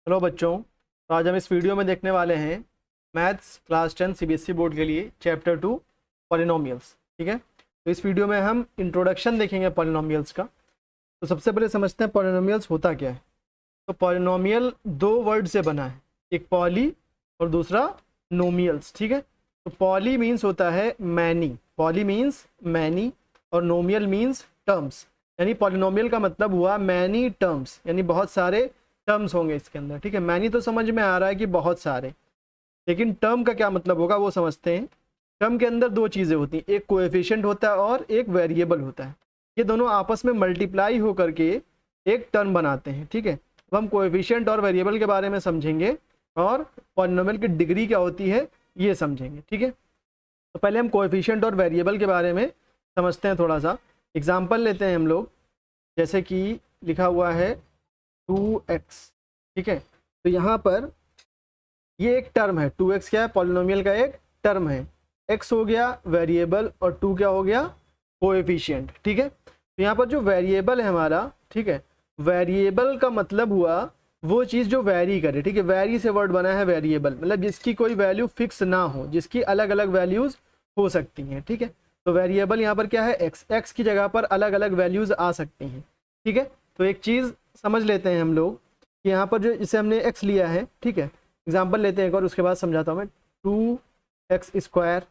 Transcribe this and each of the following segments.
Hello बच्चों, तो आज हम इस वीडियो में देखने वाले हैं मैथ्स क्लास 10 सीबीएसई बोर्ड के लिए चैप्टर 2 पॉलिनोमियल्स। ठीक है, तो इस वीडियो में हम इंट्रोडक्शन देखेंगे पॉलिनोमियल्स का। तो सबसे पहले समझते हैं पॉलिनोमियल्स होता क्या है। तो पॉलिनोमियल दो वर्ड से बना है, एक पॉली और दूसरा नोमियल्स। ठीक है, तो पॉली मीन्स होता है मैनी, पॉली मीन्स मैनी और नोमियल मीन्स टर्म्स। यानी पॉलिनोमियल का मतलब हुआ मैनी टर्म्स, यानी बहुत सारे टर्म्स होंगे इसके अंदर। ठीक है, मैनी तो समझ में आ रहा है कि बहुत सारे, लेकिन टर्म का क्या मतलब होगा वो समझते हैं। टर्म के अंदर दो चीज़ें होती हैं, एक कोएफिशिएंट होता है और एक वेरिएबल होता है। ये दोनों आपस में मल्टीप्लाई होकर के एक टर्म बनाते हैं। ठीक है, अब हम कोएफिशिएंट और वेरिएबल के बारे में समझेंगे और पॉलिनोमियल की डिग्री क्या होती है ये समझेंगे। ठीक है, तो पहले हम कोएफिशिएंट और वेरिएबल के बारे में समझते हैं। थोड़ा सा एग्जाम्पल लेते हैं हम लोग, जैसे कि लिखा हुआ है 2x। ठीक है, तो यहाँ पर ये एक टर्म है, 2x क्या है, पॉलिनोमियल का एक टर्म है। x हो गया वेरिएबल और 2 क्या हो गया, कोएफिशिएंट। ठीक है, तो यहाँ पर जो वेरिएबल है हमारा, ठीक है, वेरिएबल का मतलब हुआ वो चीज़ जो वैरी करे। ठीक है, वैरी से वर्ड बना है वेरिएबल, मतलब जिसकी कोई वैल्यू फिक्स ना हो, जिसकी अलग अलग वैल्यूज़ हो सकती हैं। ठीक है, तो वेरिएबल यहाँ पर क्या है, x की जगह पर अलग अलग वैल्यूज़ आ सकती हैं। ठीक है, तो एक चीज़ समझ लेते हैं हम लोग कि यहाँ पर जो इसे हमने x लिया है, ठीक है, एग्जाम्पल लेते हैं एक और, उसके बाद समझाता हूँ मैं। 2x²।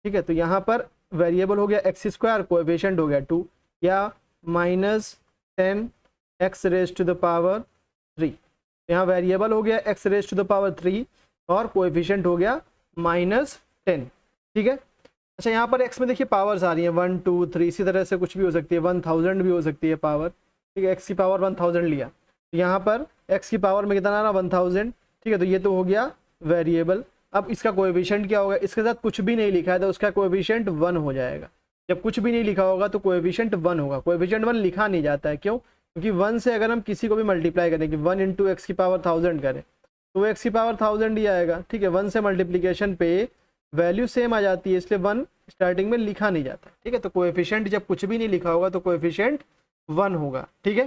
ठीक है, तो यहाँ पर वेरिएबल हो गया x², कोएफिशिएंट हो गया 2, या -10x⁻³ यहाँ वेरिएबल हो गया x⁻³ और कोएफिशिएंट हो गया -10। ठीक है, अच्छा यहाँ पर x में देखिए पावर्स आ रही है 1 2 3, इसी तरह से कुछ भी हो सकती है, 1000 भी हो सकती है पावर। ठीक है, x की पावर 1000 लिया, तो यहाँ पर x की पावर में कितना आ रहा, 1000। ठीक है, तो ये तो हो गया वेरिएबल। अब इसका कोएफिशिएंट क्या होगा, इसके साथ कुछ भी नहीं लिखा है तो उसका कोएफिशिएंट 1 हो जाएगा। जब कुछ भी नहीं लिखा होगा तो कोएफिशिएंट 1 होगा। कोएफिशिएंट 1 लिखा नहीं जाता है, क्यों? क्योंकि 1 से अगर हम किसी को भी मल्टीप्लाई करें कि 1 × x⁻1000 करें तो वो x⁻1000 ही आएगा। ठीक है, 1 से मल्टीप्लीकेशन पे वैल्यू सेम आ जाती है, इसलिए 1 स्टार्टिंग में लिखा नहीं जाता। ठीक है, तो कोएफिशिएंट जब कुछ भी नहीं लिखा होगा तो कोएफिशिएंट 1 होगा। ठीक है,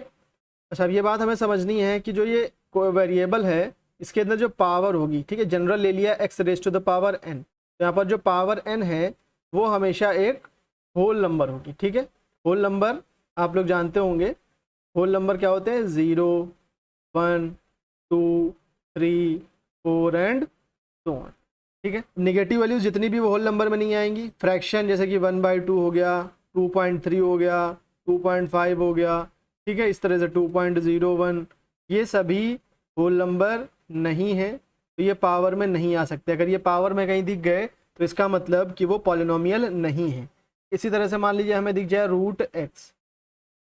अच्छा अब ये बात हमें समझनी है कि जो ये वेरिएबल है इसके अंदर जो पावर होगी, ठीक है, जनरल ले लिया x⁻n, तो यहाँ पर जो पावर n है वो हमेशा एक होल नंबर होगी। ठीक है, होल नंबर आप लोग जानते होंगे, होल नंबर क्या होते हैं, 0 1 2 3 4 एंड so on। ठीक है, नेगेटिव वैल्यूज जितनी भी वो होल नंबर में नहीं आएंगी। फ्रैक्शन जैसे कि 1/2 हो गया, 2.3 हो गया, 2.5 हो गया, ठीक है, इस तरह से 2.01, ये सभी होल नंबर नहीं है, तो ये पावर में नहीं आ सकते। अगर ये पावर में कहीं दिख गए तो इसका मतलब कि वो पॉलिनोमियल नहीं है। इसी तरह से मान लीजिए हमें दिख जाए √x,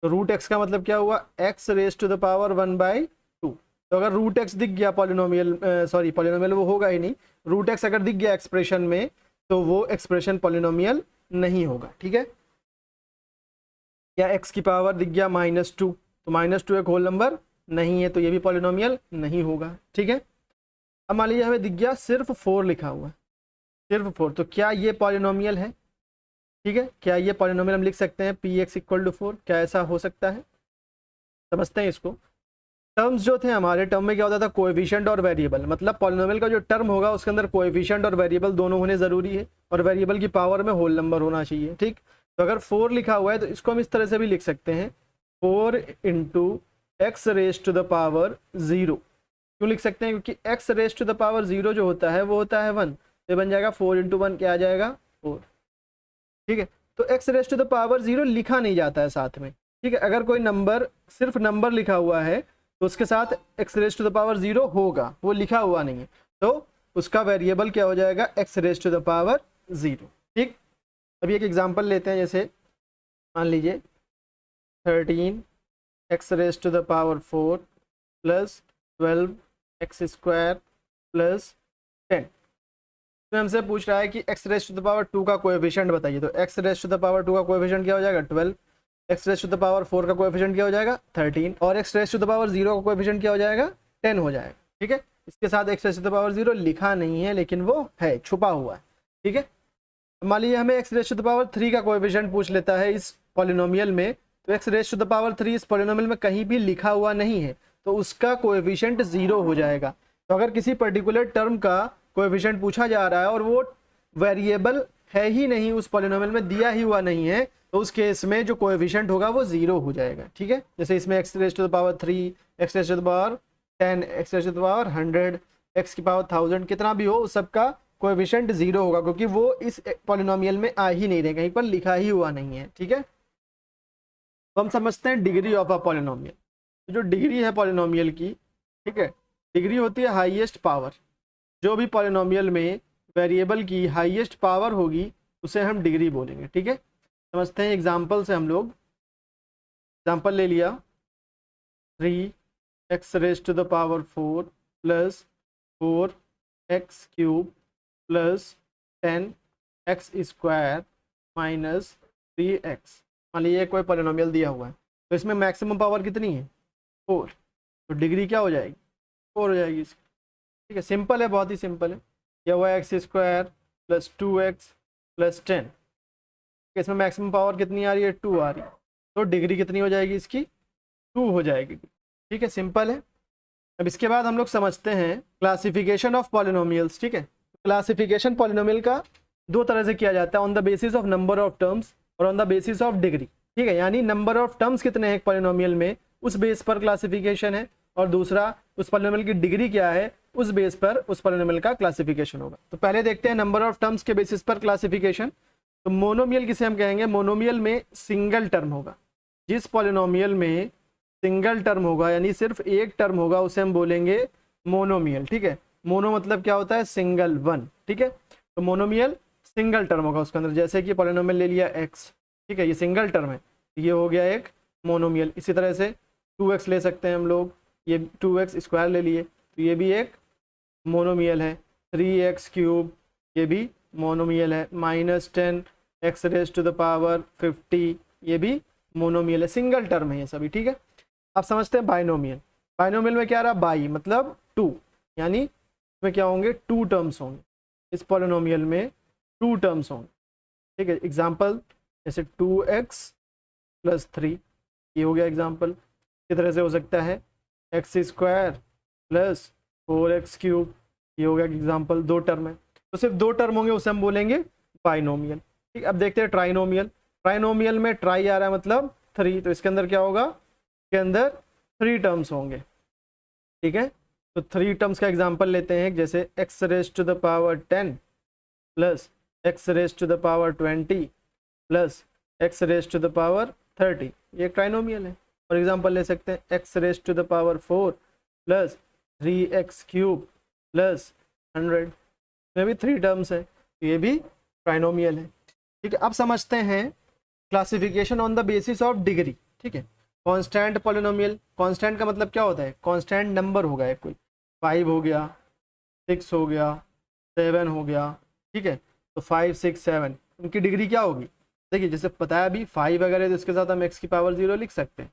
तो √x का मतलब क्या हुआ, x⁻1/2। तो अगर √x दिख गया पॉलिनोमियल, सॉरी पॉलिनोमियल वो होगा ही नहीं, √x अगर दिख गया एक्सप्रेशन में तो वो एक्सप्रेशन पॉलिनोमियल नहीं होगा। ठीक है, या x की पावर दिख गया -2, तो -2 एक होल नंबर नहीं है, तो ये भी पॉलिनोमियल नहीं होगा। ठीक है, अब मान लीजिए हमें दिख गया सिर्फ 4 लिखा हुआ है, सिर्फ 4, तो क्या ये पॉलिनोमियल है? ठीक है, क्या ये पॉलिनोमियल हम लिख सकते हैं px = 4? क्या ऐसा हो सकता है? समझते हैं इसको। टर्म्स जो थे हमारे, टर्म में क्या होता था, कोएफिशिएंट और वेरिएबल, मतलब पॉलिनोमियल का जो टर्म होगा उसके अंदर कोएफिशिएंट और वेरिएबल दोनों होने ज़रूरी है, और वेरिएबल की पावर में होल नंबर होना चाहिए। ठीक, तो अगर 4 लिखा हुआ है तो इसको हम इस तरह से भी लिख सकते हैं, 4 × x⁻0। क्यों लिख सकते हैं? क्योंकि x⁻0 जो होता है वो होता है 1, तो बन जाएगा 4 × 1 क्या आ जाएगा, 4। ठीक है, तो x⁻0 लिखा नहीं जाता है साथ में। ठीक है, अगर कोई नंबर सिर्फ नंबर लिखा हुआ है तो उसके साथ x⁻0 होगा, वो लिखा हुआ नहीं है, तो उसका वेरिएबल क्या हो जाएगा, x⁻0। ठीक, अभी एक एग्जांपल लेते हैं, जैसे मान लीजिए 13x⁻4 + 12x² + 10। तो हमसे पूछ रहा है कि x⁻2 का कोएफिशिएंट बताइए, तो x⁻2 का कोएफिशिएंट क्या हो जाएगा, 12, x⁻4 का कोएफिशिएंट क्या हो जाएगा, 13, और x⁻0 का कोएफिशिएंट क्या हो जाएगा, 10 हो जाएगा। ठीक है, इसके साथ x⁻0 लिखा नहीं है लेकिन वो है, छुपा हुआ है। ठीक है, मान लीजिए हमें x⁻3 का कोएफिशिएंट पूछ लेता है इस पॉलिनोमियल में, तो x⁻3 इस पॉलिनोमियल में कहीं भी लिखा हुआ नहीं है, तो उसका कोएफिशिएंट 0 हो जाएगा। तो अगर किसी पर्टिकुलर टर्म का कोएफिशिएंट पूछा जा रहा है और वो वेरिएबल है ही नहीं, उस पॉलिनोमियल में दिया ही हुआ नहीं है, तो उस केस में जो कोएफिशिएंट होगा वो 0 हो जाएगा। ठीक है, जैसे इसमें x raise to the power 3, x raise to the power 10, x raise to the power 100, x की पावर 1000, कितना भी हो उस सबका कोएफिशिएंट 0 होगा, क्योंकि वो इस पॉलिनोमियल में आ ही नहीं रहे, कहीं पर लिखा ही हुआ नहीं है। ठीक है, तो हम समझते हैं डिग्री ऑफ अ पॉलिनोमियल। तो जो डिग्री है पॉलिनोमियल की, ठीक है, डिग्री होती है हाईएस्ट पावर। जो भी पॉलिनोमियल में वेरिएबल की हाईएस्ट पावर होगी उसे हम डिग्री बोलेंगे। ठीक है, समझते हैं एग्जाम्पल से। हम लोग एग्जाम्पल ले लिया 3x raise to the power 4 plus 4x cube plus 10x square minus 3x। मान लीजिए कोई पॉलिनोमियल दिया हुआ है, तो इसमें मैक्सिमम पावर कितनी है 4, तो डिग्री क्या हो जाएगी 4 हो जाएगी इसकी। ठीक है, सिंपल है, बहुत ही सिंपल है। यह हुआ x square plus 2x plus 10, इसमें मैक्सिमम पावर कितनी आ रही है 2 आ रही है, तो डिग्री कितनी हो जाएगी इसकी 2 हो जाएगी। ठीक है, सिंपल है। अब इसके बाद हम लोग समझते हैं क्लासिफिकेशन ऑफ पॉलिनोमियल्स। ठीक है, क्लासिफिकेशन पॉलिनोमियल का दो तरह से किया जाता है, on the basis of number of terms और on the basis of degree. ठीक है, यानी नंबर ऑफ टर्म्स कितने हैं एक पॉलिनोमियल में, उस बेस पर क्लासिफिकेशन है, और दूसरा उस पॉलिनोमियल की डिग्री क्या है, उस बेस पर उस पॉलिनोमियल का क्लासिफिकेशन होगा। तो पहले देखते हैं नंबर ऑफ टर्म्स के बेसिस पर क्लासिफिकेशन। तो मोनोमियल किसे हम कहेंगे, मोनोमियल में सिंगल टर्म होगा। जिस पॉलिनोमियल में सिंगल टर्म होगा यानी सिर्फ एक टर्म होगा उसे हम बोलेंगे मोनोमियल। ठीक है, मोनो मतलब क्या होता है सिंगल, वन। ठीक है, तो मोनोमियल सिंगल टर्म होगा उसके अंदर, जैसे कि पॉलिनोमियल ले लिया x। ठीक है, ये सिंगल टर्म है, ये हो गया एक मोनोमियल। इसी तरह से 2x ले सकते हैं हम लोग, ये 2x स्क्वायर ले लिए, तो ये भी एक मोनोमियल है। 3x क्यूब, ये भी मोनोमियल है। -10x rays to the power 50, ये भी मोनोमियल है, सिंगल टर्म है ये सभी। ठीक है, अब समझते हैं बाइनोमियल। बाइनोमियल में क्या रहा, बाई मतलब 2, यानी इसमें क्या होंगे 2 टर्म्स होंगे, इस पॉलिनोमियल में 2 टर्म्स होंगे। ठीक है, एग्जाम्पल जैसे 2x प्लस 3, ये हो गया एग्जाम्पल। इसी तरह से हो सकता है x square plus 4x cube, ये हो गया एग्जाम्पल, 2 टर्म है। तो सिर्फ 2 टर्म होंगे उसे हम बोलेंगे बाइनोमियल। ठीक, अब देखते हैं ट्राइनोमियल। ट्राइनोमियल में ट्राई आ रहा है मतलब 3, तो इसके अंदर क्या होगा, इसके अंदर 3 टर्म्स होंगे। ठीक है, तो 3 टर्म्स का एग्जाम्पल लेते हैं, जैसे x raise to the power 10 plus x raise to the power 20 plus x raise to the power 30, ये ट्राइनोमियल है। फॉर एग्जाम्पल ले सकते हैं x raise to the power 4 plus 3x cube plus 100, में भी 3 टर्म्स है, ये भी ट्राइनोमियल है। ठीक है, अब समझते हैं classification on the basis of degree. ठीक है, कांस्टेंट पॉलिनोमियल, कांस्टेंट का मतलब क्या होता है, कांस्टेंट नंबर होगा एक कोई, 5 हो गया, 6 हो गया, 7 हो गया। ठीक है, तो 5 6 7 उनकी डिग्री क्या होगी, देखिए जैसे पता है अभी 5 अगर है तो इसके साथ हम x की पावर 0 लिख सकते हैं,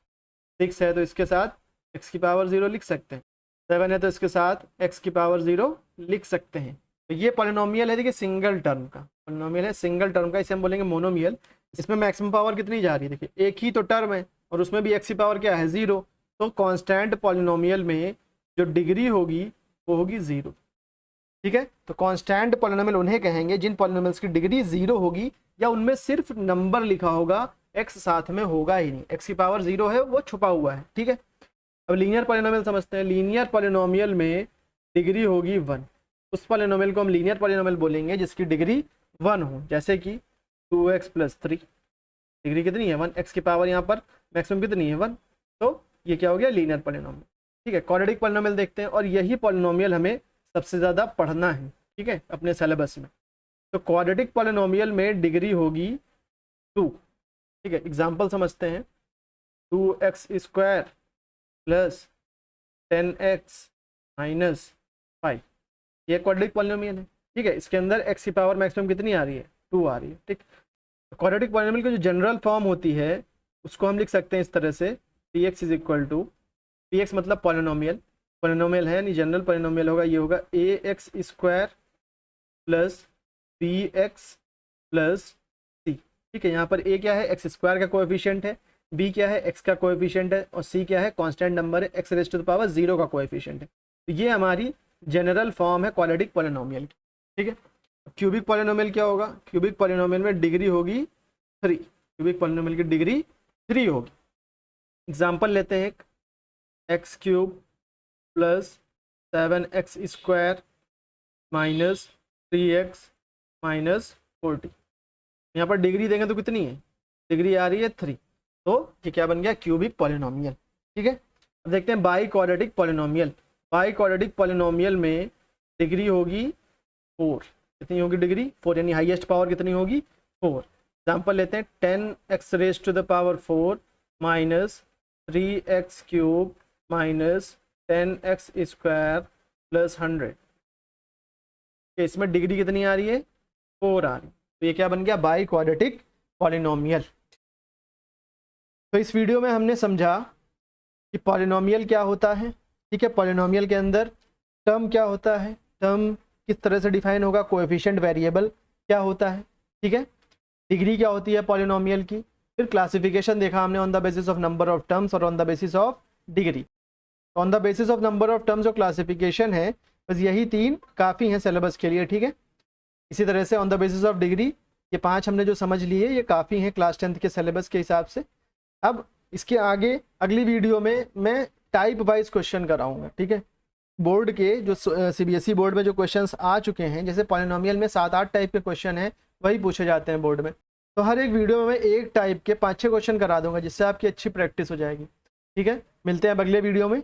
6 है तो इसके साथ x की पावर 0 लिख सकते हैं, 7 है तो इसके साथ x की पावर 0 लिख सकते हैं। तो ये पॉलिनोमियल है, देखिए सिंगल टर्म का पॉलिनोमियल है, सिंगल टर्म का, इसे हम बोलेंगे मोनोमियल। इसमें मैक्सिमम पावर कितनी जा रही है, देखिए एक ही तो टर्म है और उसमें भी x की पावर क्या है 0, तो कांस्टेंट पॉलिनोमियल में जो डिग्री होगी वो होगी 0। ठीक है, तो कांस्टेंट पॉलिनोमियल उन्हें कहेंगे जिन पॉलिनोमियल्स की डिग्री 0 होगी या उनमें सिर्फ नंबर लिखा होगा, x साथ में होगा ही नहीं, x की पावर 0 है वो छुपा हुआ है। ठीक है, अब लीनियर पॉलिनोमियल समझते हैं। लीनियर पॉलिनोमियल में डिग्री होगी 1, उस पॉलिनोमियल को हम लीनियर पॉलिनोमियल बोलेंगे जिसकी डिग्री 1 हो, जैसे कि 2x प्लस 3, डिग्री कितनी है 1, x की पावर यहाँ पर मैक्सिमम कितनी है 1, तो ये क्या हो गया लीनियर पॉलिनोमियल। ठीक है, क्वाड्रेटिक पॉलिनोमियल देखते हैं, और यही पॉलिनोमियल हमें सबसे ज़्यादा पढ़ना है। ठीक है, अपने सिलेबस में। तो क्वाड्रेटिक पॉलिनोमियल में डिग्री होगी 2। ठीक है, एग्जाम्पल समझते हैं, 2x square plus 10x minus 5, ये क्वाड्रेटिक पॉलिनोमियल है। ठीक है, इसके अंदर x की पावर मैक्सिमम कितनी आ रही है 2 आ रही है। ठीक, क्वाड्रेटिक पॉलिनोमियल की जो जनरल फॉर्म होती है उसको हम लिख सकते हैं इस तरह से, px is equal to, px मतलब पॉलिनोमियल, पॉलिनोमियल है यानी जनरल पॉलिनोमियल होगा, ये होगा ax square plus bx plus c। ठीक है, यहाँ पर a क्या है, x स्क्वायर का कोएफिशिएंट है, बी क्या है, एक्स का कोएफिशिएंट है, और सी क्या है, कांस्टेंट नंबर है, X raise to the power 0 का कोएफिशिएंट है। तो ये हमारी जनरल फॉर्म है क्वाड्रेटिक पॉलिनोमियल की, ठीक है। क्यूबिक पॉलिनोमियल क्या होगा, क्यूबिक पॉलिनोमियल में डिग्री होगी 3, क्यूबिक पॉलिनोमियल की डिग्री 3 होगी। एग्जाम्पल लेते हैं एक, x cube plus 7x square minus 3x minus 40। यहाँ पर डिग्री देंगे तो कितनी है, डिग्री आ रही है 3, तो ये क्या बन गया, क्यूबिक पॉलिनोमियल, ठीक है। अब देखते हैं by quadratic polynomial. By quadratic polynomial में डिग्री होगी 4, कितनी होगी डिग्री 4, यानी हाईएस्ट पावर कितनी होगी 4। एग्जाम्पल लेते हैं 10x raise to the power 4 minus 3x cube minus 10x square plus 100। इसमें डिग्री कितनी आ रही है 4 आ रही, तो ये क्या बन गया, बाई क्वाड्रेटिक पॉलिनोमियल। तो इस वीडियो में हमने समझा कि पॉलिनोमियल क्या होता है, ठीक है। पॉलिनोमियल के अंदर टर्म क्या होता है, टर्म किस तरह से डिफाइन होगा, कोएफिशिएंट वेरिएबल क्या होता है, ठीक है। डिग्री क्या होती है पॉलिनोमियल की, फिर क्लासिफिकेशन देखा हमने on the basis of number of terms और on the basis of degree. On the basis of number of terms और क्लासिफिकेशन है, बस यही 3 काफ़ी हैं सिलेबस के लिए, ठीक है। इसी तरह से on the basis of degree ये 5 हमने जो समझ लिए ये काफ़ी हैं क्लास 10th के सिलेबस के हिसाब से। अब इसके आगे अगली वीडियो में मैं टाइप वाइज क्वेश्चन कराऊंगा, ठीक है। बोर्ड के जो सीबीएसई बोर्ड में जो क्वेश्चंस आ चुके हैं, जैसे पॉलिनोमियल में 7-8 टाइप के क्वेश्चन हैं, वही पूछे जाते हैं बोर्ड में। तो हर एक वीडियो में मैं एक टाइप के 5-6 क्वेश्चन करा दूंगा, जिससे आपकी अच्छी प्रैक्टिस हो जाएगी, ठीक है। मिलते हैं अब अगले वीडियो में।